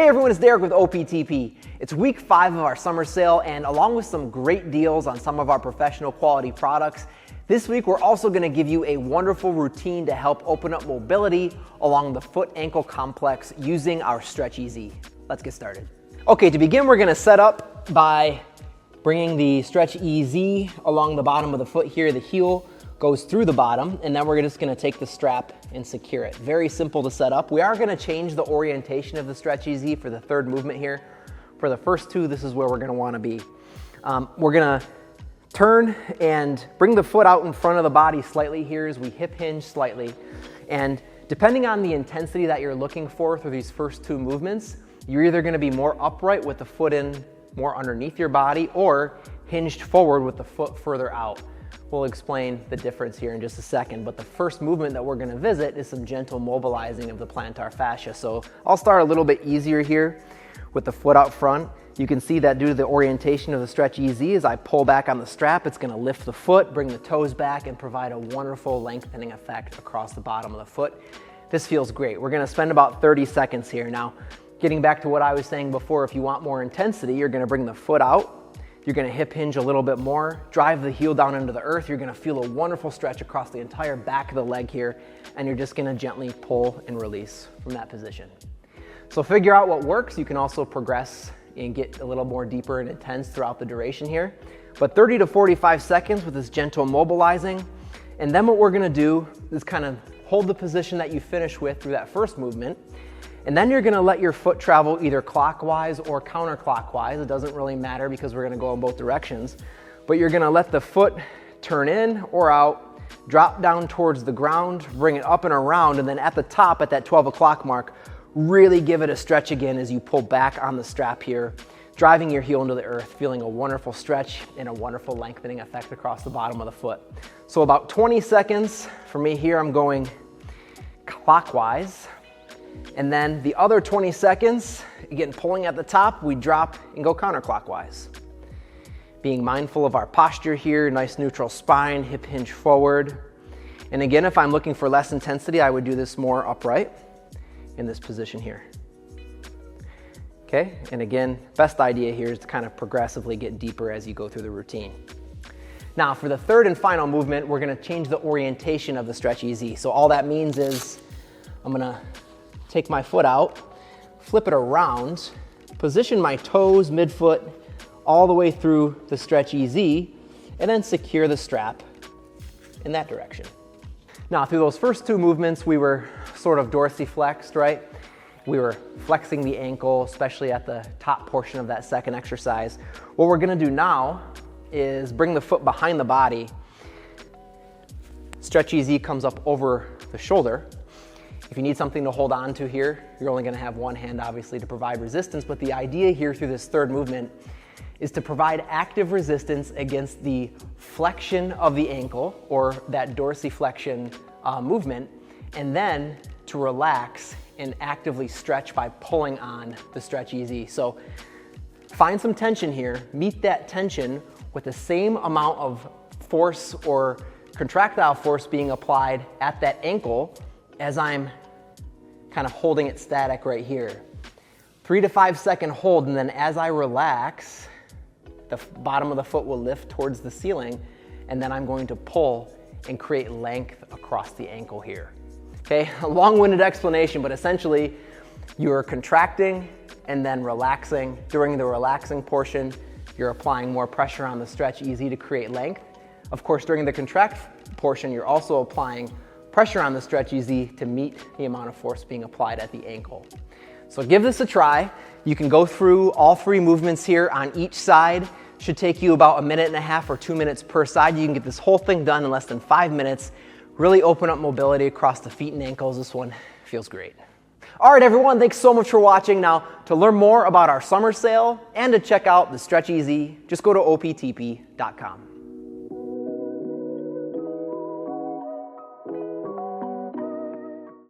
Hey everyone, it's Derek with OPTP. It's week 5 of our summer sale, and along with some great deals on some of our professional quality products, this week we're also going to give you a wonderful routine to help open up mobility along the foot-ankle complex using our Stretch Easy. Let's get started. Okay, to begin we're going to set up by bringing the Stretch Easy along the bottom of the foot here. The heel goes through the bottom, and then we're just going to take the strap and secure it. Very simple to set up. We are going to change the orientation of the Stretch Easy for the third movement here. For the first two, this is where we're going to want to be. We're going to turn and bring the foot out in front of the body slightly here as we hip hinge slightly. And depending on the intensity that you're looking for through these first two movements, you're either going to be more upright with the foot in more underneath your body or hinged forward with the foot further out. We'll explain the difference here in just a second, but the first movement that we're going to visit is some gentle mobilizing of the plantar fascia. So I'll start a little bit easier here with the foot out front. You can see that due to the orientation of the Stretch Easy, as I pull back on the strap, it's going to lift the foot, bring the toes back, and provide a wonderful lengthening effect across the bottom of the foot. This feels great. We're going to spend about 30 seconds here. Now, getting back to what I was saying before, if you want more intensity, you're going to bring the foot out. You're going to hip hinge a little bit more, drive the heel down into the earth. You're going to feel a wonderful stretch across the entire back of the leg here, and you're just going to gently pull and release from that position. So figure out what works. You can also progress and get a little more deeper and intense throughout the duration here. But 30 to 45 seconds with this gentle mobilizing. And then what we're going to do is kind of hold the position that you finished with through that first movement. And then you're going to let your foot travel either clockwise or counterclockwise. It doesn't really matter because we're going to go in both directions. But you're going to let the foot turn in or out, drop down towards the ground, bring it up and around, and then at the top at that 12 o'clock mark, really give it a stretch again as you pull back on the strap here, driving your heel into the earth, feeling a wonderful stretch and a wonderful lengthening effect across the bottom of the foot. So about 20 seconds for me here, I'm going clockwise. And then the other 20 seconds, again, pulling at the top, we drop and go counterclockwise. Being mindful of our posture here, nice neutral spine, hip hinge forward. And again, if I'm looking for less intensity, I would do this more upright in this position here. Okay, and again, best idea here is to kind of progressively get deeper as you go through the routine. Now, for the third and final movement, we're gonna change the orientation of the Stretch Easy. So all that means is I'm gonna take my foot out, flip it around, position my toes midfoot all the way through the Stretch Easy, and then secure the strap in that direction. Now, through those first two movements, we were sort of dorsiflexed, right? We were flexing the ankle, especially at the top portion of that second exercise. What we're gonna do now is bring the foot behind the body. Stretch Easy comes up over the shoulder. If you need something to hold on to here, you're only gonna have one hand obviously to provide resistance, but the idea here through this third movement is to provide active resistance against the flexion of the ankle or that dorsiflexion movement, and then to relax and actively stretch by pulling on the Stretch Easy. So find some tension here, meet that tension with the same amount of force or contractile force being applied at that ankle as I'm kind of holding it static right here. 3 to 5 second hold, and then as I relax, the bottom of the foot will lift towards the ceiling, and then I'm going to pull and create length across the ankle here. Okay, a long-winded explanation, but essentially you're contracting and then relaxing. During the relaxing portion, you're applying more pressure on the Stretch Easy to create length. Of course, during the contract portion, you're also applying pressure on the Stretch Easy to meet the amount of force being applied at the ankle. So give this a try. You can go through all three movements here on each side. Should take you about 1.5 minutes or 2 minutes per side. You can get this whole thing done in less than 5 minutes. Really open up mobility across the feet and ankles. This one feels great. All right, everyone, thanks so much for watching. Now, to learn more about our summer sale and to check out the Stretch Easy, just go to optp.com.